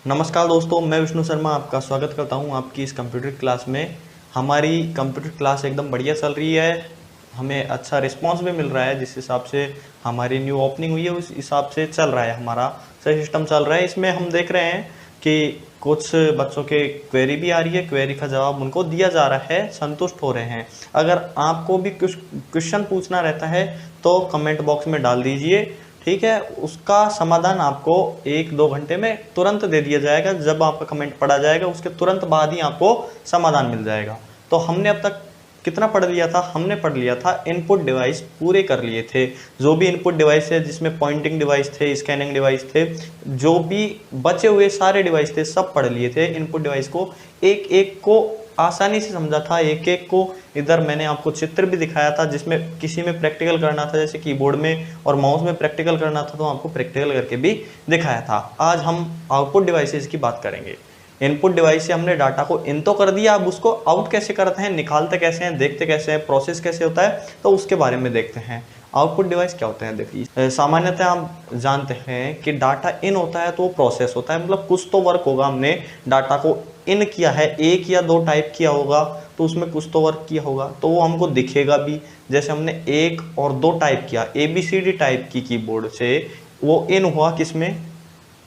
नमस्कार दोस्तों, मैं विष्णु शर्मा आपका स्वागत करता हूं आपकी इस कंप्यूटर क्लास में। हमारी कंप्यूटर क्लास एकदम बढ़िया चल रही है, हमें अच्छा रिस्पांस भी मिल रहा है। जिस हिसाब से हमारी न्यू ओपनिंग हुई है उस हिसाब से चल रहा है, हमारा सही सिस्टम चल रहा है। इसमें हम देख रहे हैं कि कुछ बच्चों के क्वेरी भी आ रही है, क्वेरी का जवाब उनको दिया जा रहा है, संतुष्ट हो रहे हैं। अगर आपको भी कुछ क्वेश्चन पूछना रहता है तो कमेंट बॉक्स में डाल दीजिए, ठीक है। उसका समाधान आपको 1-2 घंटे में तुरंत दे दिया जाएगा। जब आपका कमेंट पढ़ा जाएगा उसके तुरंत बाद ही आपको समाधान मिल जाएगा। तो हमने अब तक कितना पढ़ लिया था? हमने पढ़ लिया था इनपुट डिवाइस पूरे कर लिए थे। जो भी इनपुट डिवाइस है, जिसमें पॉइंटिंग डिवाइस थे, स्कैनिंग डिवाइस थे, जो भी बचे हुए सारे डिवाइस थे सब पढ़ लिए थे। इनपुट डिवाइस को एक एक को आसानी से समझा था, एक एक को। इधर मैंने आपको चित्र भी दिखाया था, जिसमें किसी में प्रैक्टिकल करना था, जैसे कीबोर्ड में और माउस में प्रैक्टिकल करना था तो आपको प्रैक्टिकल करके भी दिखाया था। आज हम आउटपुट डिवाइसेस की बात करेंगे। इनपुट डिवाइस से हमने डाटा को इन तो कर दिया, अब उसको आउट कैसे करते हैं, निकालते कैसे हैं, देखते कैसे हैं, प्रोसेस कैसे होता है, तो उसके बारे में देखते हैं। आउटपुट डिवाइस क्या होते हैं? देखिए, सामान्यतः हम जानते हैं कि डाटा इन होता है तो वो प्रोसेस होता है, मतलब कुछ तो वर्क होगा। हमने डाटा को इन किया है, 1 या 2 टाइप किया होगा तो उसमें कुछ तो वर्क किया होगा, तो वो हमको दिखेगा भी। जैसे हमने 1 और 2 टाइप किया, ABCD टाइप की कीबोर्ड से, वो इन हुआ किसमें?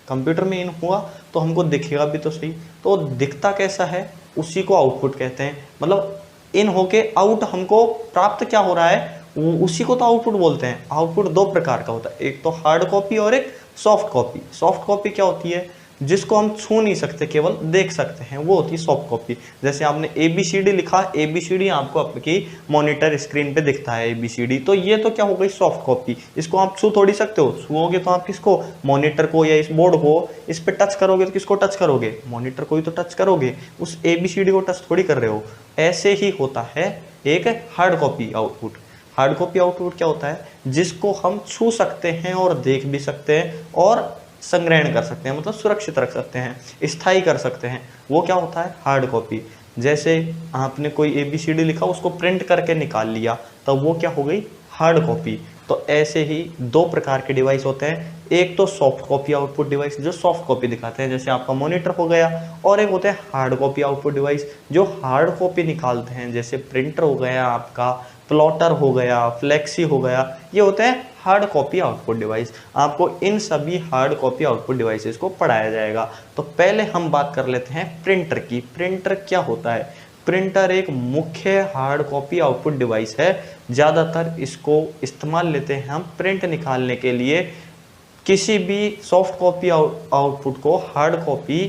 कंप्यूटर में इन हुआ, तो हमको दिखेगा भी तो सही। तो दिखता कैसा है, उसी को आउटपुट कहते हैं। मतलब इन होके आउट हमको प्राप्त क्या हो रहा है, उसी को तो आउटपुट बोलते हैं। आउटपुट 2 प्रकार का होता है, एक तो हार्ड कॉपी और एक सॉफ्ट कॉपी। सॉफ्ट कॉपी क्या होती है? जिसको हम छू नहीं सकते, केवल देख सकते हैं, वो होती है सॉफ्ट कॉपी। जैसे आपने ABCD लिखा, ABCD आपको आपकी मॉनिटर स्क्रीन पे दिखता है ABCD, तो ये तो क्या हो गई? Soft copy. इसको आप छू थोड़ी सकते हो, छूओगे तो आप किसको? मॉनिटर को या इस बोर्ड को। इस पे टच करोगे तो किसको टच करोगे? मॉनिटर को ही तो टच करोगे, उस ABCD को टच थोड़ी कर रहे हो। ऐसे ही होता है एक hard copy output. Hard copy output क्या होता है? जिसको हम छू सकते हैं और देख भी सकते हैं और संग्रहण कर सकते हैं, मतलब सुरक्षित रख सकते हैं, स्थायी कर सकते हैं। वो क्या होता है? Hard copy. जैसे आपने कोई ABCD लिखा, उसको प्रिंट करके निकाल लिया, तो वो क्या हो गई? Hard copy. तो ऐसे ही 2 प्रकार के डिवाइस होते हैं। एक तो सॉफ्ट कॉपी आउटपुट डिवाइस जो सॉफ्ट कॉपी दिखाते हैं, जैसे आपका मॉनिटर हो गया, और एक होते हैं हार्ड कॉपी आउटपुट डिवाइस जो हार्ड कॉपी निकालते हैं, जैसे प्रिंटर हो गया आपका, प्लॉटर हो गया, फ्लेक्सी हो गया, ये होते हैं हार्ड कॉपी आउटपुट डिवाइस। आपको इन सभी हार्ड कॉपी आउटपुट डिवाइसेस को पढ़ाया जाएगा। तो पहले हम बात कर लेते हैं प्रिंटर की। प्रिंटर क्या होता है? प्रिंटर एक मुख्य हार्ड कॉपी आउटपुट डिवाइस है। ज़्यादातर इसको इस्तेमाल लेते हैं हम प्रिंट निकालने के लिए। किसी भी सॉफ्ट कॉपी आउटपुट को हार्ड कॉपी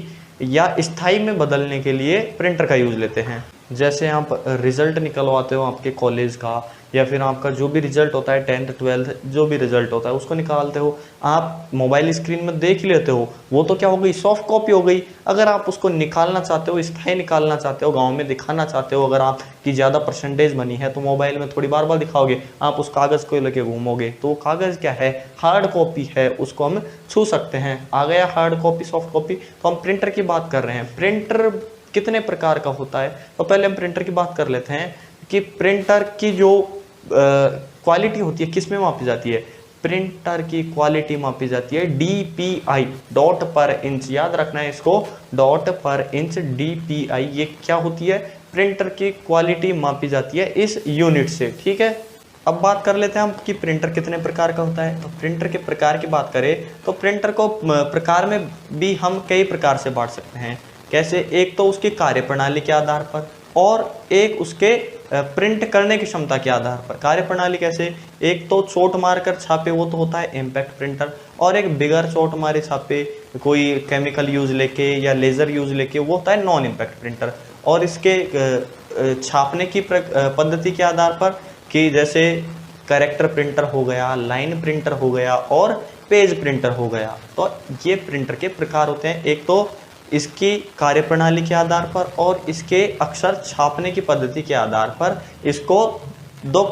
या स्थाई में बदलने के लिए प्रिंटर का यूज़ लेते हैं। जैसे आप रिजल्ट निकलवाते हो आपके कॉलेज का, या फिर आपका जो भी रिजल्ट होता है 10th 12th जो भी रिजल्ट होता है उसको निकालते हो, आप मोबाइल स्क्रीन में देख लेते हो, वो तो क्या हो गई? सॉफ्ट कॉपी हो गई। अगर आप उसको निकालना चाहते हो, स्थायी निकालना चाहते हो, गांव में दिखाना चाहते हो, अगर आपकी ज़्यादा परसेंटेज बनी है तो मोबाइल में थोड़ी बार बार दिखाओगे, आप उस कागज़ को लेके घूमोगे, तो वो कागज़ क्या है? हार्ड कॉपी है, उसको हम छू सकते हैं। आ गया हार्ड कॉपी सॉफ्ट कॉपी। तो हम प्रिंटर की बात कर रहे हैं। प्रिंटर कितने प्रकार का होता है? तो पहले हम प्रिंटर की बात कर लेते हैं कि प्रिंटर की जो क्वालिटी होती है किस में मापी जाती है? प्रिंटर की क्वालिटी मापी जाती है DPI, डॉट पर इंच। याद रखना है इसको, डॉट पर इंच, DPI। ये क्या होती है? प्रिंटर की क्वालिटी मापी जाती है इस यूनिट से, ठीक है। अब बात कर लेते हैं हम कि प्रिंटर कितने प्रकार का होता है। तो प्रिंटर के प्रकार की बात करें तो प्रिंटर को प्रकार में भी हम कई प्रकार से बांट सकते हैं। कैसे? एक तो उसकी कार्यप्रणाली के आधार पर, और एक उसके प्रिंट करने की क्षमता के आधार पर। कार्यप्रणाली कैसे? एक तो चोट मारकर छापे, वो तो होता है इम्पैक्ट प्रिंटर, और एक बिगर चोट मारे छापे, कोई केमिकल यूज लेके या लेज़र यूज लेके, वो होता है नॉन इम्पैक्ट प्रिंटर। और इसके छापने की पद्धति के आधार पर कि जैसे कैरेक्टर प्रिंटर हो गया, लाइन प्रिंटर हो गया और पेज प्रिंटर हो गया। तो ये प्रिंटर के प्रकार होते हैं। एक तो इसकी कार्यप्रणाली के आधार पर और इसके अक्षर छापने की पद्धति के आधार पर इसको 2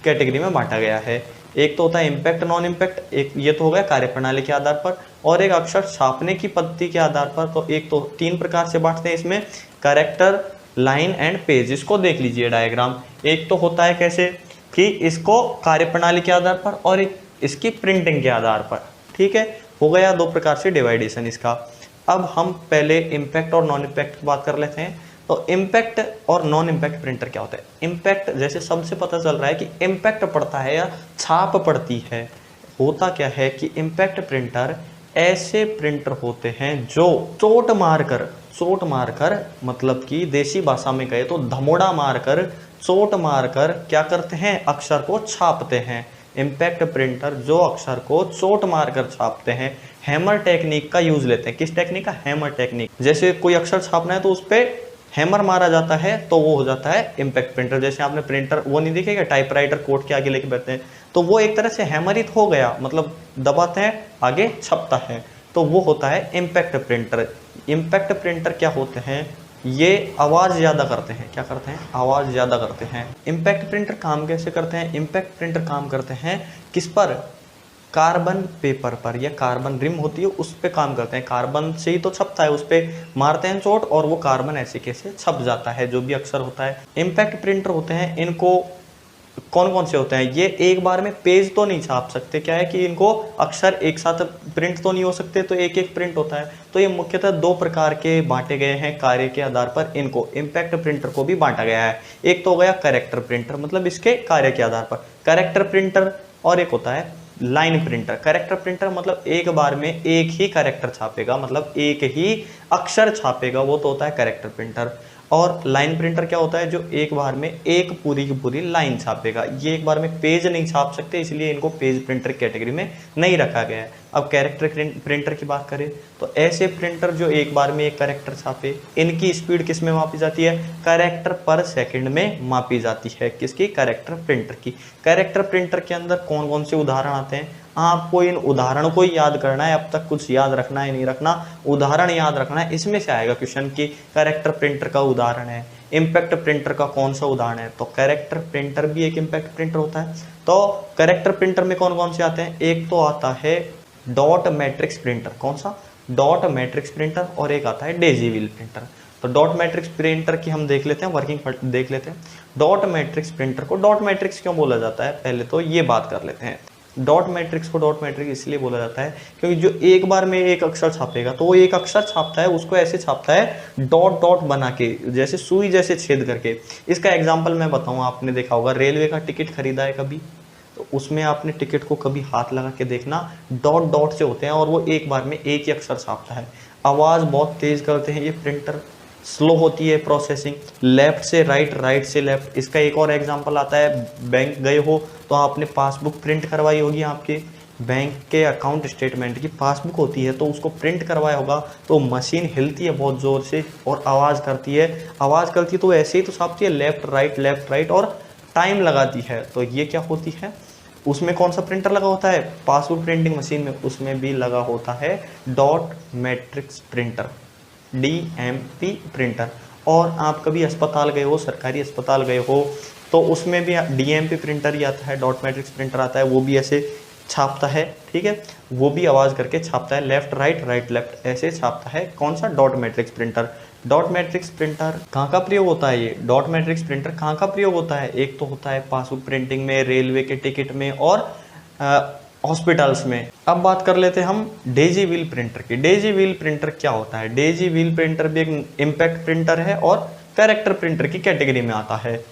कैटेगरी में बांटा गया है। एक तो होता है इम्पैक्ट नॉन इम्पैक्ट, एक ये तो हो गया कार्यप्रणाली के आधार पर, और एक अक्षर छापने की पद्धति के आधार पर। तो एक तो 3 प्रकार से बांटते हैं इसमें, कैरेक्टर, लाइन एंड पेज। इसको देख लीजिए डायग्राम। एक तो होता है कैसे कि इसको कार्यप्रणाली के आधार पर और एक इसकी प्रिंटिंग के आधार पर, ठीक है। हो गया 2 प्रकार से डिवाइडेशन इसका। अब हम पहले इम्पैक्ट और नॉन इम्पैक्ट की बात कर लेते हैं। तो इम्पैक्ट और नॉन इम्पैक्ट प्रिंटर क्या होता है? इम्पैक्ट जैसे सबसे पता चल रहा है कि इम्पैक्ट पड़ता है या छाप पड़ती है। होता क्या है कि इम्पैक्ट प्रिंटर ऐसे प्रिंटर होते हैं जो चोट मारकर मतलब कि देसी भाषा में कहे तो धमोड़ा मारकर, चोट मारकर क्या करते हैं? अक्षर को छापते हैं। इम्पैक्ट प्रिंटर जो अक्षर को चोट मारकर छापते हैं, हैमर टेक्निक का यूज लेते हैं। किस टेक्निक का? Hammer technique. जैसे कोई अक्षर छापना है तो उस पर हैमर मारा जाता है तो वो हो जाता है इम्पैक्ट प्रिंटर। जैसे आपने प्रिंटर वो नहीं देखेगा टाइपराइटर कोड के आगे लेके बैठते हैं, तो वो एक तरह से हैमरित हो गया, मतलब दबाते हैं आगे छपता है, तो वो होता है इम्पैक्ट प्रिंटर। इम्पैक्ट प्रिंटर क्या होते हैं? ये आवाज़ ज़्यादा करते हैं। क्या करते हैं? आवाज़ ज़्यादा करते हैं। इम्पैक्ट प्रिंटर काम कैसे करते हैं? इम्पैक्ट प्रिंटर काम करते हैं किस पर? कार्बन पेपर पर, या कार्बन रिम होती है उस पे काम करते हैं। कार्बन से ही तो छपता है, उस पे मारते हैं चोट और वो कार्बन ऐसे कैसे छप जाता है जो भी अक्षर होता है। इम्पैक्ट प्रिंटर होते हैं, इनको कौन कौन से होते हैं? ये एक बार में पेज तो नहीं छाप सकते। क्या है कि इनको अक्षर एक साथ प्रिंट तो नहीं हो सकते, तो एक एक प्रिंट होता है। तो ये मुख्यतः दो प्रकार के बांटे गए हैं कार्य के आधार पर। इनको इम्पैक्ट प्रिंटर को भी बांटा गया है। एक तो हो गया करेक्टर प्रिंटर, मतलब इसके कार्य के आधार पर करेक्टर प्रिंटर, और एक होता है लाइन प्रिंटर। करेक्टर प्रिंटर मतलब एक बार में एक ही करेक्टर छापेगा, मतलब एक ही अक्षर छापेगा, वो तो होता है करेक्टर प्रिंटर। और लाइन प्रिंटर क्या होता है? जो एक बार में एक पूरी की पूरी लाइन छापेगा। ये एक बार में पेज नहीं छाप सकते, इसलिए इनको पेज प्रिंटर कैटेगरी में नहीं रखा गया है। अब कैरेक्टर प्रिंटर की बात करें तो ऐसे प्रिंटर जो एक बार में एक कैरेक्टर छापे, इनकी स्पीड किस में मापी जाती है? कैरेक्टर पर सेकंड में मापी जाती है। किसकी? कैरेक्टर प्रिंटर की। कैरेक्टर प्रिंटर के अंदर कौन कौन से उदाहरण आते हैं? आपको इन उदाहरणों को याद करना है, अब तक कुछ याद रखना है नहीं रखना, उदाहरण याद रखना है। इसमें से आएगा क्वेश्चन की कैरेक्टर प्रिंटर का उदाहरण है, इम्पैक्ट प्रिंटर का कौन सा उदाहरण है। तो कैरेक्टर प्रिंटर भी एक इम्पैक्ट प्रिंटर होता है। तो कैरेक्टर प्रिंटर में कौन कौन से आते हैं? एक तो आता है डॉट मैट्रिक्स प्रिंटर। कौन सा? Dot matrix printer. और एक आता है डेजी व्हील प्रिंटर। तो डॉट मैट्रिक्स प्रिंटर की हम देख लेते हैं, वर्किंग देख लेते हैं। Dot matrix printer co dot matrix क्यों बोला जाता है, पहले तो ये बात कर लेते हैं। Dot matrix co dot matrix इसलिए बोला जाता है क्योंकि जो एक बार में एक अक्षर छापेगा तो वो एक अक्षर छापता है, उसको ऐसे छापता है डॉट डॉट बना के, जैसे सुई जैसे छेद करके। इसका एग्जांपल मैं बताऊं, आपने देखा होगा रेलवे का टिकट खरीदा है कभी, तो उसमें आपने टिकट को कभी हाथ लगा के देखना, डॉट डॉट से होते हैं और वो एक बार में एक ही अक्षर छापता है। आवाज़ बहुत तेज करते हैं ये प्रिंटर, स्लो होती है प्रोसेसिंग, लेफ्ट से राइट, राइट से लेफ्ट। इसका एक और एग्जांपल आता है, बैंक गए हो तो आपने पासबुक प्रिंट करवाई होगी, आपके बैंक के अकाउंट स्टेटमेंट की पासबुक होती है तो उसको प्रिंट करवाया होगा, तो मशीन हिलती है बहुत ज़ोर से और आवाज़ करती है। आवाज़ करती है तो ऐसे ही तो छापती है, लेफ्ट राइट और टाइम लगाती है। तो ये क्या होती है? उसमें कौन सा प्रिंटर लगा होता है? पासबुक प्रिंटिंग मशीन में, उसमें भी लगा होता है dot matrix printer, DMP printer. और आप कभी अस्पताल गए हो, सरकारी अस्पताल गए हो, तो उसमें भी DMP प्रिंटर ही आता है, डॉट मैट्रिक्स प्रिंटर आता है, वो भी ऐसे छापता है। ठीक है, वो भी आवाज़ करके छापता है, लेफ्ट राइट लेफ्ट ऐसे छापता है। कौन सा? Dot matrix printer. Dot matrix printer कहाँ का प्रयोग होता है? ये डॉट मैट्रिक्स प्रिंटर कहाँ का प्रयोग होता है? एक तो होता है पासबुक प्रिंटिंग में, रेलवे के टिकट में और हॉस्पिटल्स में। अब बात कर लेते हैं हम डेजी व्हील प्रिंटर की। डेजी व्हील प्रिंटर क्या होता है? डेजी व्हील प्रिंटर भी एक इम्पैक्ट प्रिंटर है और कैरेक्टर प्रिंटर की कैटेगरी में आता है।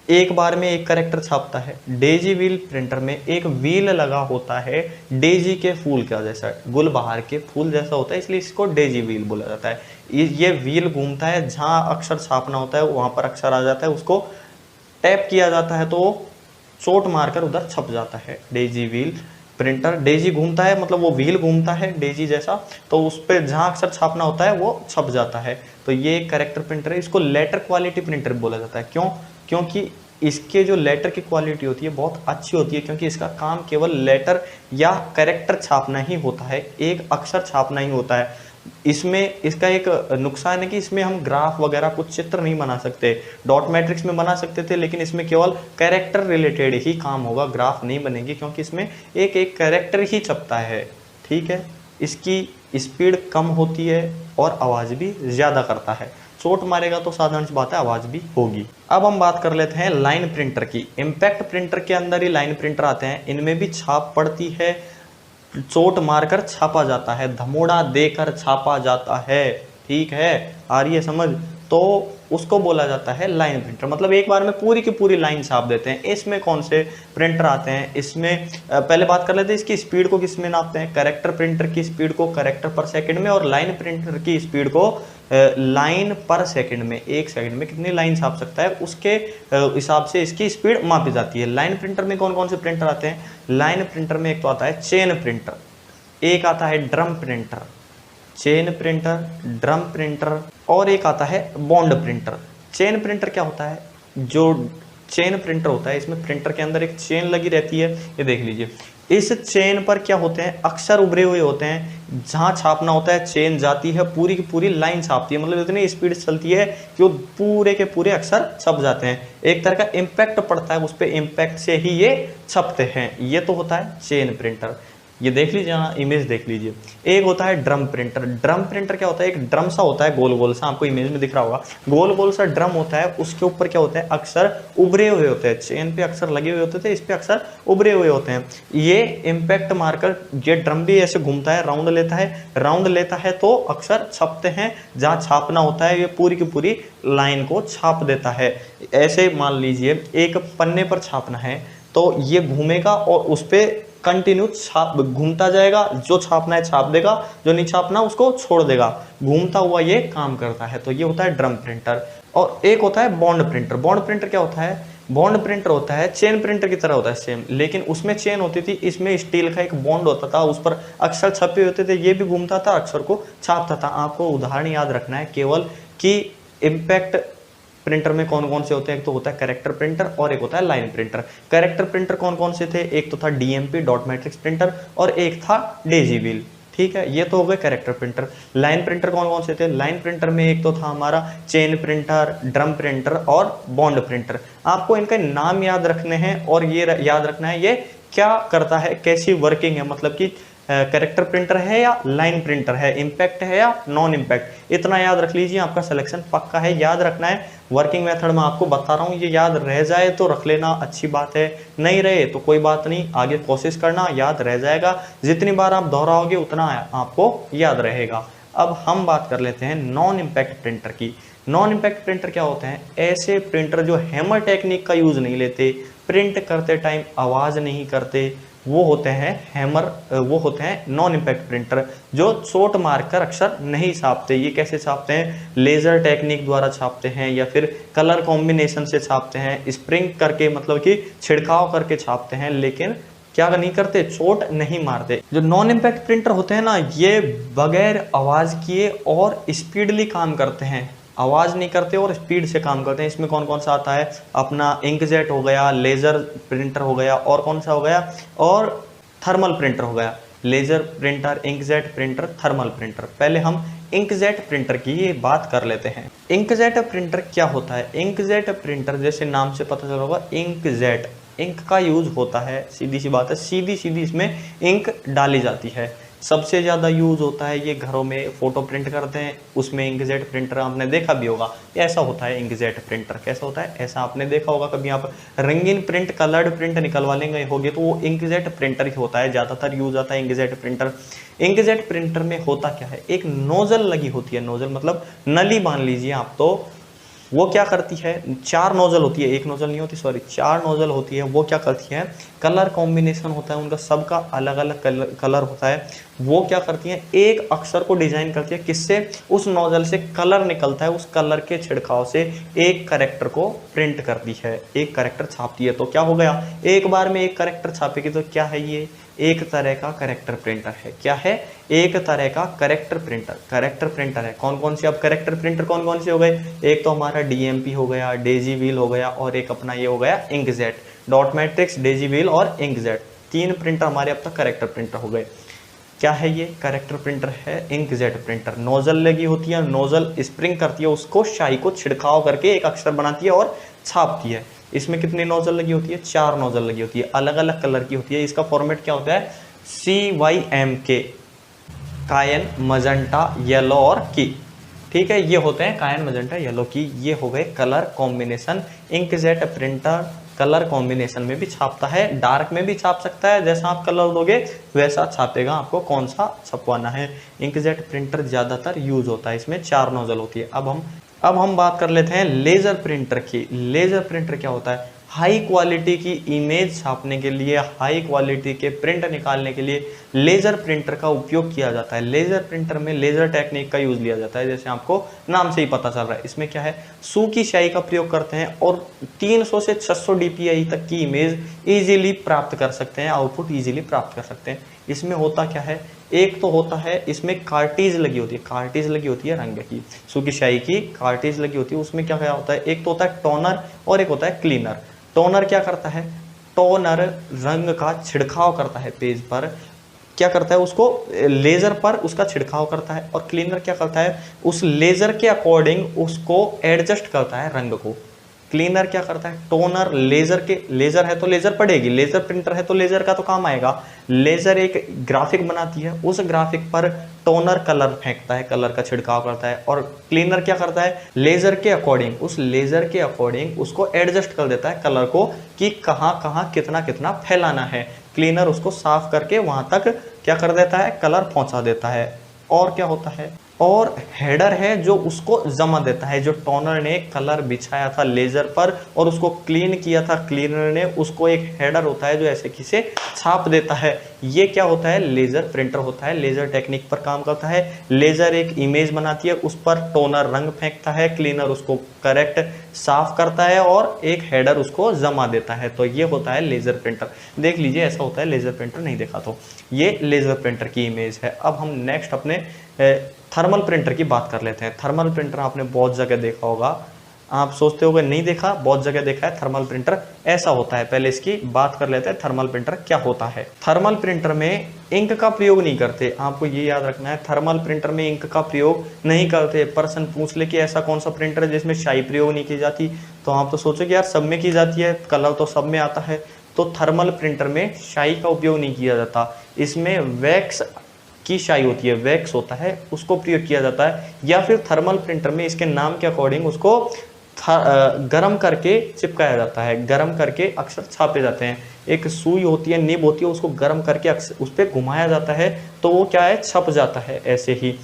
एक बार में एक कैरेक्टर छापता है। डेजी व्हील प्रिंटर में एक व्हील लगा होता है, डेजी के फूल का जैसा, गुलबहार के फूल जैसा होता है, इसलिए इसको डेजी व्हील बोला जाता है। ये व्हील घूमता है, जहाँ अक्षर छापना होता है वहाँ पर अक्षर आ जाता है, उसको टैप किया जाता है तो चोट मारकर उधर छप जाता है। डेजी व्हील प्रिंटर, डेजी घूमता है मतलब वो व्हील घूमता है डेजी जैसा, तो उस पर जहाँ अक्षर छापना होता है वो छप जाता है। तो ये एक कैरेक्टर प्रिंटर है। इसको लेटर क्वालिटी प्रिंटर बोला जाता है। क्यों? क्योंकि इसके जो लेटर की क्वालिटी होती है बहुत अच्छी होती है, क्योंकि इसका काम केवल लेटर या कैरेक्टर छापना ही होता है, एक अक्षर छापना ही होता है। इसमें इसका एक नुकसान है कि इसमें हम ग्राफ वगैरह कुछ चित्र नहीं बना सकते। डॉट मैट्रिक्स में बना सकते थे, लेकिन इसमें केवल कैरेक्टर रिलेटेड ही काम होगा, ग्राफ नहीं बनेगी, क्योंकि इसमें एक एक कैरेक्टर ही छपता है। ठीक है, इसकी स्पीड कम होती है और आवाज़ भी ज़्यादा करता है। चोट मारेगा तो साधारण सी बात है, आवाज़ भी होगी। अब हम बात कर लेते हैं लाइन प्रिंटर की। इम्पैक्ट प्रिंटर के अंदर ही लाइन प्रिंटर आते हैं, इनमें भी छाप पड़ती है, चोट मारकर छापा जाता है, धमोड़ा देकर छापा जाता है, ठीक है, आ रही है समझ। तो उसको बोला जाता है लाइन प्रिंटर, मतलब एक बार में पूरी की पूरी लाइन छाप देते हैं। इसमें कौन से प्रिंटर आते हैं, इसमें पहले बात कर लेते हैं इसकी स्पीड को किस में नापते हैं। कैरेक्टर प्रिंटर की स्पीड को कैरेक्टर पर सेकंड में, और लाइन प्रिंटर की स्पीड को लाइन पर सेकंड में। एक सेकंड में कितनी लाइन छाप सकता है उसके हिसाब से इसकी स्पीड मापी जाती है। लाइन प्रिंटर में कौन कौन से प्रिंटर आते हैं, लाइन प्रिंटर में एक तो आता है चेन प्रिंटर, एक आता है drum printer, chain printer, drum printer, और एक आता है बॉन्ड प्रिंटर। चेन प्रिंटर क्या होता है, जो चेन प्रिंटर होता है इसमें प्रिंटर के अंदर एक चेन लगी रहती है, ये देख लीजिए। इस चेन पर क्या होते हैं, अक्षर उभरे हुए होते हैं, जहां छापना होता है चेन जाती है, पूरी की पूरी लाइन छापती है, मतलब इतनी स्पीड चलती है कि वो पूरे के पूरे अक्षर छप जाते हैं। एक तरह का इम्पैक्ट पड़ता है उस पर, इम्पैक्ट से ही ये छपते हैं। ये तो होता है चेन प्रिंटर, ये देख लीजिए, यहाँ इमेज देख लीजिए। एक होता है ड्रम प्रिंटर। ड्रम प्रिंटर क्या होता है, एक ड्रम सा होता है गोल गोल सा, आपको इमेज में दिख रहा होगा, गोल गोल सा ड्रम होता है, उसके ऊपर क्या होता है, अक्षर उभरे हुए होते हैं। चेन पे अक्षर लगे हुए होते थे, इस पे अक्षर उभरे हुए होते हैं। ये इम्पैक्ट मारकर ये ड्रम भी ऐसे घूमता है, राउंड लेता है, राउंड लेता है तो अक्षर छपते हैं, जहाँ छापना होता है ये पूरी की पूरी लाइन को छाप देता है। ऐसे मान लीजिए एक पन्ने पर छापना है तो ये घूमेगा और उस पर कंटिन्यू छाप घूमता जाएगा, जो छापना है छाप देगा, जो नहीं छापना उसको छोड़ देगा, घूमता हुआ ये काम करता है। तो ये होता है ड्रम प्रिंटर। और एक होता है बॉन्ड प्रिंटर। बॉन्ड प्रिंटर क्या होता है, बॉन्ड प्रिंटर होता है चेन प्रिंटर की तरह होता है सेम, लेकिन उसमें चेन होती थी, इसमें स्टील का एक बॉन्ड होता था, उस पर अक्षर छपे होते थे, ये भी घूमता था, अक्षर को छापता था। आपको उदाहरण याद रखना है केवल कि इम्पैक्ट प्रिंटर में कौन कौन से होते हैं, एक तो होता है कैरेक्टर प्रिंटर और एक होता है लाइन प्रिंटर। कैरेक्टर प्रिंटर कौन कौन से थे, एक तो था डीएमपी डॉट मैट्रिक्स प्रिंटर और एक था डेजी व्हील, ठीक है, ये तो हो गए कैरेक्टर प्रिंटर। लाइन प्रिंटर कौन कौन से थे, लाइन प्रिंटर में एक तो था हमारा चेन प्रिंटर, ड्रम प्रिंटर और बॉन्ड प्रिंटर। आपको इनके नाम याद रखने हैं और ये याद रखना है ये क्या करता है, कैसी वर्किंग है, मतलब कि कैरेक्टर प्रिंटर है या लाइन प्रिंटर है, इम्पैक्ट है या नॉन इम्पैक्ट, इतना याद रख लीजिए, आपका सिलेक्शन पक्का है। याद रखना है, वर्किंग मेथड में आपको बता रहा हूँ, ये याद रह जाए तो रख लेना, अच्छी बात है, नहीं रहे तो कोई बात नहीं, आगे कोशिश करना, याद रह जाएगा। जितनी बार आप दोहराओगे उतना आपको याद रहेगा। अब हम बात कर लेते हैं नॉन इम्पैक्ट प्रिंटर की। नॉन इम्पैक्ट प्रिंटर क्या होते हैं, ऐसे प्रिंटर जो हैमर टेक्निक का यूज नहीं लेते, प्रिंट करते टाइम आवाज नहीं करते, वो होते हैं हैमर, वो होते हैं नॉन इम्पैक्ट प्रिंटर, जो चोट मारकर अक्षर नहीं छापते। ये कैसे छापते हैं, लेजर टेक्निक द्वारा छापते हैं या फिर कलर कॉम्बिनेशन से छापते हैं, स्प्रिंग करके मतलब कि छिड़काव करके छापते हैं, लेकिन क्या नहीं करते, चोट नहीं मारते। जो नॉन इम्पैक्ट प्रिंटर होते हैं ना, ये बगैर आवाज किए और स्पीडली काम करते हैं, आवाज़ नहीं करते और स्पीड से काम करते हैं। इसमें कौन कौन सा आता है, अपना इंकजेट हो गया, लेज़र प्रिंटर हो गया, और कौन सा हो गया, और थर्मल प्रिंटर हो गया। Laser printer, inkjet printer, thermal printer. पहले हम इंकजेट प्रिंटर की बात कर लेते हैं। इंकजेट प्रिंटर क्या होता है, इंकजेट प्रिंटर जैसे नाम से पता चला होगा, इंकजेट, इंक का यूज होता है, सीधी सी बात है, सीधी सीधी इसमें इंक डाली जाती है। सबसे ज़्यादा यूज़ होता है ये घरों में, फ़ोटो प्रिंट करते हैं, उसमें इंकजेट प्रिंटर आपने देखा भी होगा, ऐसा होता है इंकजेट प्रिंटर। कैसा होता है, ऐसा आपने देखा होगा कभी, आप रंगीन प्रिंट, कलर्ड प्रिंट निकलवा लेंगे होगे तो वो इंकजेट प्रिंटर ही होता है, ज़्यादातर यूज़ आता है इंकजेट प्रिंटर। इंकजेट प्रिंटर में होता क्या है, एक नोजल लगी होती है, नोजल मतलब नली मान लीजिए आप, तो वो क्या करती है, 4 नोजल होती है, एक नोजल नहीं होती, सॉरी 4 नोजल होती है। वो क्या करती है, कलर कॉम्बिनेशन होता है उनका, सबका अलग अलग कलर होता है। वो क्या करती हैं, एक अक्षर को डिजाइन करती है, किससे, उस नोजल से कलर निकलता है, उस कलर के छिड़काव से एक कैरेक्टर को प्रिंट करती है, एक कैरेक्टर छापती है। तो क्या हो गया, एक बार में एक कैरेक्टर छापेगी, तो क्या है ये, एक तरह का कैरेक्टर प्रिंटर है। क्या है, एक तरह का कैरेक्टर प्रिंटर, कैरेक्टर प्रिंटर है। कौन कौन से अब कैरेक्टर प्रिंटर कौन कौन से हो गए, एक तो हमारा डीएमपी हो गया, डेजी व्हील हो गया, और एक अपना ये हो गया inkjet, dot matrix, Daisy wheel और इंकजेट। 3 प्रिंटर हमारे अब तक कैरेक्टर प्रिंटर हो गए। क्या है ये, कैरेक्टर प्रिंटर है इंकजेट प्रिंटर। नोजल लगी होती है, नोजल स्प्रिंग करती है, उसको स्याही को छिड़काव करके एक अक्षर बनाती है और छापती है। इसमें कितनी नोजल लगी होती है, 4 नोजल लगी होती है, अलग अलग कलर की होती है। इसका फॉर्मेट क्या होता है, CYMK, कायन, मजेंटा, येलो और की, ठीक है, ये होते हैं कायन, मजेंटा, येलो की। ये हो गए colour combination. Inkjet printer colour combination में भी छापता है, डार्क में भी छाप सकता है, जैसा आप कलर दोगे वैसा छापेगा, आपको कौन सा छपवाना है। इंकजेट प्रिंटर ज़्यादातर यूज होता है, इसमें 4 नोजल होती है। अब हम बात कर लेते हैं लेज़र प्रिंटर की। लेज़र प्रिंटर क्या होता है? हाई क्वालिटी की इमेज छापने के लिए, हाई क्वालिटी के प्रिंट निकालने के लिए लेज़र प्रिंटर का उपयोग किया जाता है। लेज़र प्रिंटर में लेज़र टेक्निक का यूज़ लिया जाता है, जैसे आपको नाम से ही पता चल रहा है। इसमें क्या है, सू की स्याही का प्रयोग करते हैं और 300 से 600 dpi तक की इमेज ईजिली प्राप्त कर सकते हैं, आउटपुट ईजिली प्राप्त कर सकते हैं। इसमें होता क्या है, एक तो होता है इसमें कार्टिज लगी होती है, कार्टिज लगी होती है रंग की, सू की स्याही की कार्टिज लगी होती है। उसमें क्या क्या होता है, एक तो होता है टोनर और एक होता है क्लीनर। टोनर क्या करता है, टोनर रंग का छिड़काव करता है पेज पर, क्या करता है, उसको लेज़र पर उसका छिड़काव करता है। और क्लीनर क्या करता है, उस लेज़र के अकॉर्डिंग उसको एडजस्ट करता है रंग को। क्लीनर क्या करता है, टोनर लेज़र है तो लेज़र पड़ेगी, लेज़र प्रिंटर है तो लेज़र का तो काम आएगा। लेज़र एक ग्राफिक बनाती है, उस ग्राफिक पर टोनर कलर फेंकता है, कलर का छिड़काव करता है। और क्लीनर क्या करता है, लेज़र के अकॉर्डिंग, उस लेज़र के अकॉर्डिंग उसको एडजस्ट कर देता है कलर को कि कहाँ कहाँ कितना कितना फैलाना है। क्लीनर उसको साफ करके वहाँ तक क्या कर देता है, कलर पहुँचा देता है। और क्या होता है, और हेडर है जो उसको जमा देता है, जो टोनर ने कलर बिछाया था लेज़र पर और उसको क्लीन किया था क्लीनर ने, उसको एक हेडर होता है जो ऐसे किसे छाप देता है। ये क्या होता है, लेज़र प्रिंटर होता है, लेज़र टेक्निक पर काम करता है। लेज़र एक इमेज बनाती है, उस पर टोनर रंग फेंकता है, क्लीनर उसको करेक्ट साफ करता है और एक हेडर उसको जमा देता है। तो ये होता है लेज़र प्रिंटर। देख लीजिए ऐसा होता है लेज़र प्रिंटर, नहीं देखा तो ये लेज़र प्रिंटर की इमेज है। अब हम नेक्स्ट अपने थर्मल प्रिंटर की बात कर लेते हैं। थर्मल प्रिंटर आपने बहुत जगह देखा होगा, आप सोचते होगे नहीं देखा, बहुत जगह देखा है। थर्मल प्रिंटर ऐसा होता है, पहले इसकी बात कर लेते हैं थर्मल प्रिंटर क्या होता है। थर्मल प्रिंटर में इंक का प्रयोग नहीं करते, आपको ये याद रखना है, थर्मल प्रिंटर में इंक का प्रयोग नहीं करते। पर्सन पूछ ले कि ऐसा कौन सा प्रिंटर है जिसमें स्याही प्रयोग नहीं की जाती, तो आप तो सोचोगे यार सब में की जाती है, कलर तो सब में आता है। तो थर्मल प्रिंटर में स्याही का उपयोग नहीं किया जाता, इसमें वैक्स की स्याही होती है, वैक्स होता है, उसको प्रयोग किया जाता है। या फिर थर्मल प्रिंटर में इसके नाम के अकॉर्डिंग उसको गरम करके चिपकाया जाता है, गरम करके अक्सर छापे जाते हैं। एक सुई होती है, निब होती है, उसको गरम करके उस पर घुमाया जाता है तो वो क्या है, छप जाता है ऐसे ही।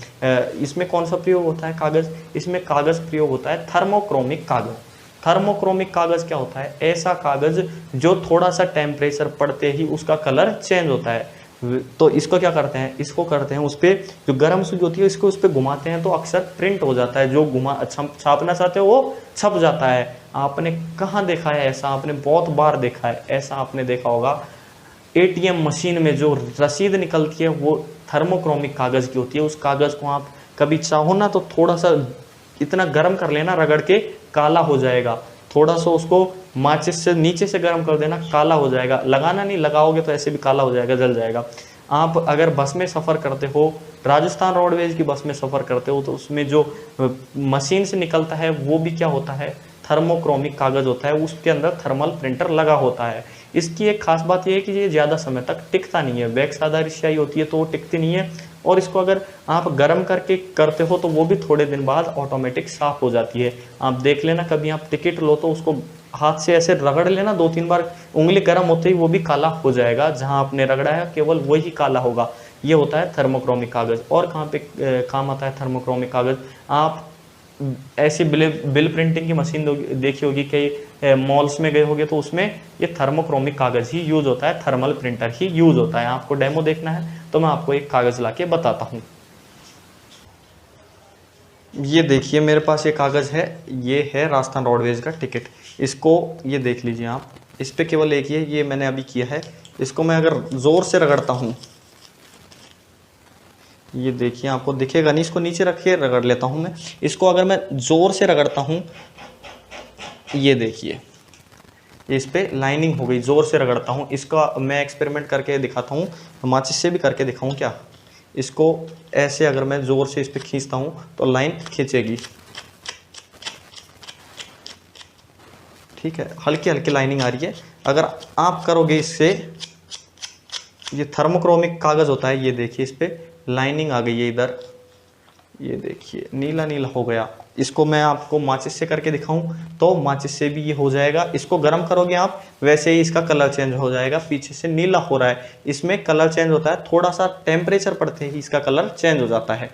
इसमें कौन सा प्रयोग होता है, कागज़, इसमें कागज़ प्रयोग होता है, थर्मोक्रोमिक कागज़। थर्मोक्रोमिक कागज़ क्या होता है, ऐसा कागज़ जो थोड़ा सा टेम्परेचर पड़ते ही उसका कलर चेंज होता है। तो इसको क्या करते हैं, इसको करते हैं उस पर जो गर्म सुई होती है इसको उस पर घुमाते हैं तो अक्सर प्रिंट हो जाता है, जो छापना चाहते हो वो छप जाता है। आपने कहाँ देखा है ऐसा, आपने बहुत बार देखा है ऐसा, आपने देखा होगा एटीएम मशीन में जो रसीद निकलती है वो थर्मोक्रोमिक कागज़ की होती है। उस कागज़ को आप कभी चाहो ना तो थोड़ा सा इतना गर्म कर लेना, रगड़ के काला हो जाएगा, थोड़ा सा उसको माचिस से नीचे से गर्म कर देना, काला हो जाएगा। लगाना नहीं, लगाओगे तो ऐसे भी काला हो जाएगा, जल जाएगा। आप अगर बस में सफ़र करते हो, राजस्थान रोडवेज की बस में सफ़र करते हो, तो उसमें जो मशीन से निकलता है वो भी क्या होता है, थर्मोक्रोमिक कागज़ होता है, उसके अंदर थर्मल प्रिंटर लगा होता है। इसकी एक खास बात यह है कि ये ज़्यादा समय तक टिकता नहीं है, वैक्स आधारित स्याही होती है तो वो टिकती नहीं है। और इसको अगर आप गर्म करके करते हो तो वो भी थोड़े दिन बाद ऑटोमेटिक साफ़ हो जाती है। आप देख लेना, कभी आप टिकट लो तो उसको हाथ से ऐसे रगड़ लेना 2-3 बार, उंगली गर्म होते ही वो भी काला हो जाएगा, जहां आपने रगड़ा है केवल वही काला होगा। ये होता है थर्मोक्रोमिक कागज़। और कहाँ पे काम आता है थर्मोक्रोमिक कागज़, आप ऐसी बिल प्रिंटिंग की मशीन देखी होगी, कई मॉल्स में गए होगे तो उसमें ये थर्मोक्रोमिक कागज़ ही यूज़ होता है, थर्मल प्रिंटर ही यूज़ होता है। आपको डेमो देखना है तो मैं आपको एक कागज़ ला के बताता हूँ। ये देखिए मेरे पास ये कागज़ है, ये है राजस्थान रोडवेज का टिकट। इसको ये देख लीजिए आप, इस पर केवल एक ये मैंने अभी किया है। इसको मैं अगर ज़ोर से रगड़ता हूँ, ये देखिए आपको दिखेगा नहीं, इसको नीचे रख के रगड़ लेता हूँ मैं। इसको अगर मैं ज़ोर से रगड़ता हूँ, ये देखिए इस पर लाइनिंग हो गई, ज़ोर से रगड़ता हूँ। इसका मैं एक्सपेरिमेंट करके दिखाता हूँ, माचिस से भी करके दिखाऊँ क्या। इसको ऐसे अगर मैं ज़ोर से इस पर खींचता हूँ तो लाइन खींचेगी, ठीक है, हल्की हल्की लाइनिंग आ रही है। अगर आप करोगे इससे, ये थर्मोक्रोमिक कागज़ होता है, ये देखिए इस पर लाइनिंग आ गई है इधर, ये देखिए नीला नीला हो गया। इसको मैं आपको माचिस से करके दिखाऊं तो माचिस से भी ये हो जाएगा। इसको गर्म करोगे आप वैसे ही इसका कलर चेंज हो जाएगा। पीछे से नीला हो रहा है, इसमें कलर चेंज होता है, थोड़ा सा टेम्परेचर पड़ते ही इसका कलर चेंज हो जाता है।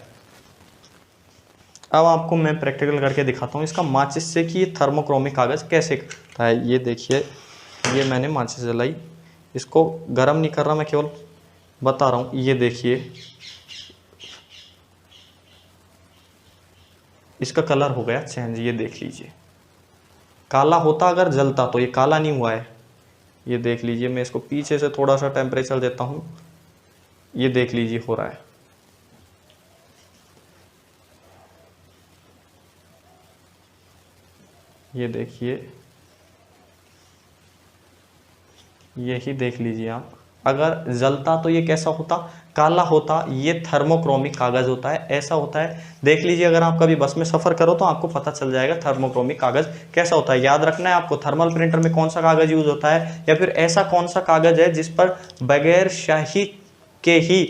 अब आपको मैं प्रैक्टिकल करके दिखाता हूँ इसका माचिस से कि ये थर्मोक्रोमिक कागज़ कैसे करता है। ये देखिए, ये मैंने माचिस जलाई, इसको गर्म नहीं कर रहा, मैं केवल बता रहा हूँ। ये देखिए इसका कलर हो गया चेंज, ये देख लीजिए। काला होता अगर जलता तो ये काला नहीं हुआ है। ये देख लीजिए, मैं इसको पीछे से थोड़ा सा टेम्परेचर देता हूँ, ये देख लीजिए हो रहा है। ये देखिए, यही देख लीजिए आप। अगर जलता तो ये कैसा होता, काला होता। ये थर्मोक्रोमिक कागज़ होता है, ऐसा होता है। देख लीजिए, अगर आप कभी बस में सफ़र करो तो आपको पता चल जाएगा थर्मोक्रोमिक कागज़ कैसा होता है। याद रखना है आपको, थर्मल प्रिंटर में कौन सा कागज़ यूज़ होता है, या फिर ऐसा कौन सा कागज़ है जिस पर बगैर स्याही के ही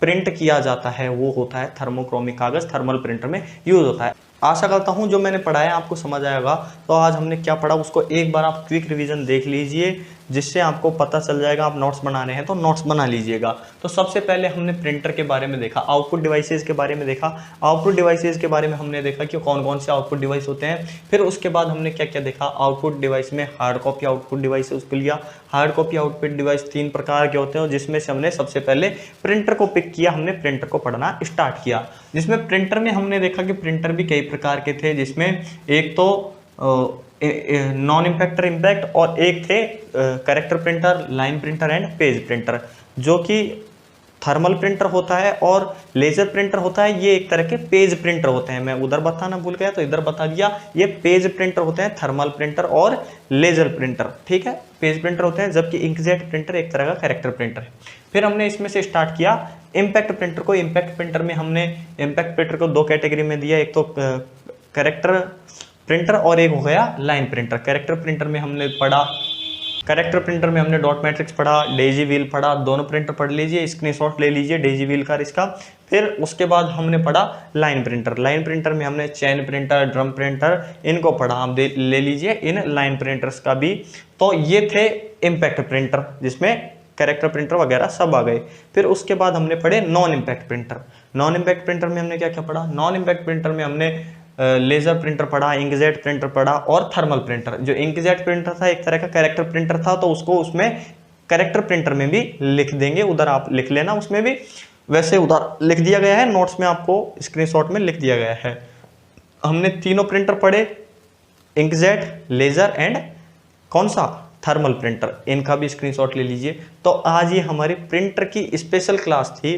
प्रिंट किया जाता है, वो होता है थर्मोक्रोमिक कागज़, थर्मल प्रिंटर में यूज़ होता है। आशा करता हूँ जो मैंने पढ़ाया आपको समझ आएगा। तो आज हमने क्या पढ़ा उसको एक बार आप क्विक रिवीजन देख लीजिए, जिससे आपको पता चल जाएगा। आप नोट्स बनाने हैं तो नोट्स बना लीजिएगा। तो सबसे पहले हमने प्रिंटर के बारे में देखा, आउटपुट डिवाइसेस के बारे में देखा। आउटपुट डिवाइसेस के बारे में हमने देखा कि कौन कौन से आउटपुट डिवाइस होते हैं। फिर उसके बाद हमने क्या क्या देखा, आउटपुट डिवाइस में हार्ड कॉपी आउटपुट डिवाइस उसको लिया। हार्ड कॉपी आउटपुट डिवाइस 3 प्रकार के होते हैं, जिसमें से हमने सबसे पहले प्रिंटर को पिक किया। हमने प्रिंटर को पढ़ना स्टार्ट किया, जिसमें प्रिंटर में हमने देखा कि प्रिंटर भी कई प्रकार के थे, जिसमें एक तो नॉन इम्पैक्टर इम्पैक्ट और एक थे character printer, line printer and page printer, जो कि थर्मल प्रिंटर होता है और लेजर प्रिंटर होता है। ये एक तरह के पेज प्रिंटर होते हैं। मैं उधर बताना भूल गया तो इधर बता दिया। ये पेज प्रिंटर होते हैं, थर्मल प्रिंटर और लेजर प्रिंटर, ठीक है, पेज प्रिंटर होते हैं। जबकि इंकजेट प्रिंटर एक तरह का कैरेक्टर प्रिंटर है। फिर हमने इसमें से स्टार्ट किया इम्पैक्ट प्रिंटर को। इम्पैक्ट प्रिंटर में हमने इम्पैक्ट प्रिंटर को 2 कैटेगरी में दिया, एक तो कैरेक्टर प्रिंटर और एक हो गया लाइन प्रिंटर। कैरेक्टर प्रिंटर में हमने पढ़ा, कैरेक्टर प्रिंटर में हमने डॉट मैट्रिक्स पढ़ा, डेजी व्हील पढ़ा। दोनों प्रिंटर पढ़ लीजिए, स्क्रीनशॉट ले लीजिए डेजी व्हील का इसका। फिर उसके बाद हमने पढ़ा लाइन प्रिंटर। लाइन प्रिंटर में हमने चैन प्रिंटर, ड्रम प्रिंटर, इनको पढ़ा। हम ले लीजिए इन लाइन प्रिंटर्स का भी। तो ये थे इम्पैक्ट प्रिंटर, जिसमें कैरेक्टर प्रिंटर वगैरह सब आ गए। फिर उसके बाद हमने पढ़े non impact printer. Non impact printer में हमने क्या क्या पढ़ा, नॉन इम्पैक्ट प्रिंटर में हमने लेजर प्रिंटर पढ़ा, इंकजेट प्रिंटर पढ़ा और थर्मल प्रिंटर। जो इंकजेट प्रिंटर था एक तरह का कैरेक्टर प्रिंटर था, तो उसको उसमें कैरेक्टर प्रिंटर में भी लिख देंगे, उधर आप लिख लेना, उसमें भी वैसे उधर लिख दिया गया है, नोट्स में आपको स्क्रीनशॉट में लिख दिया गया है। हमने तीनों प्रिंटर पढ़े, इंकजेट, लेजर एंड कौन सा, थर्मल प्रिंटर। इनका भी स्क्रीनशॉट ले लीजिए। तो आज ये हमारी प्रिंटर की स्पेशल क्लास थी।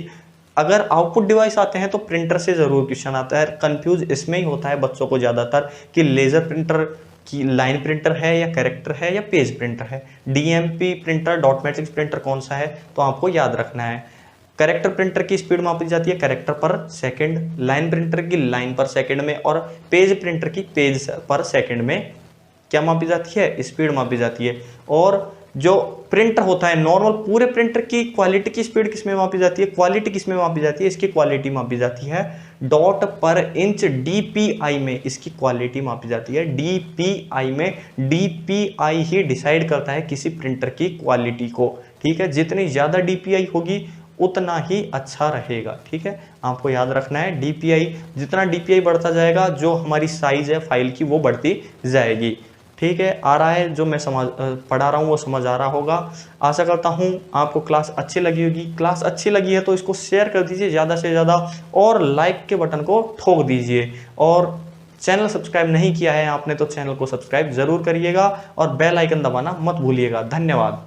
अगर आउटपुट डिवाइस आते हैं तो प्रिंटर से ज़रूर क्वेश्चन आता है। कंफ्यूज इसमें ही होता है बच्चों को ज़्यादातर कि लेज़र प्रिंटर की लाइन प्रिंटर है या कैरेक्टर है या पेज प्रिंटर है, DMP printer, dot matrix printer कौन सा है, तो आपको याद रखना है। कैरेक्टर प्रिंटर की स्पीड मापी जाती है कैरेक्टर पर सेकंड, लाइन प्रिंटर की लाइन पर सेकंड में, और पेज प्रिंटर की पेज पर सेकंड में क्या मापी जाती है, स्पीड मापी जाती है। और जो प्रिंटर होता है नॉर्मल, पूरे प्रिंटर की क्वालिटी की स्पीड किस में मापी जाती है, क्वालिटी किस में मापी जाती है, इसकी क्वालिटी मापी जाती है डॉट पर इंच, डीपीआई में इसकी क्वालिटी मापी जाती है, डीपीआई में। डीपीआई ही डिसाइड करता है किसी प्रिंटर की क्वालिटी को, ठीक है। जितनी ज़्यादा डीपीआई होगी उतना ही अच्छा रहेगा, ठीक है, आपको याद रखना है। डीपीआई, जितना डीपीआई बढ़ता जाएगा, जो हमारी साइज है फाइल की वो बढ़ती जाएगी, ठीक है। आ रहा है, जो मैं पढ़ा रहा हूँ वो समझ आ रहा होगा। आशा करता हूँ आपको क्लास अच्छी लगी होगी। क्लास अच्छी लगी है तो इसको शेयर कर दीजिए ज़्यादा से ज़्यादा, और लाइक के बटन को ठोक दीजिए। और चैनल सब्सक्राइब नहीं किया है आपने तो चैनल को सब्सक्राइब ज़रूर करिएगा, और बेल आइकन दबाना मत भूलिएगा। धन्यवाद।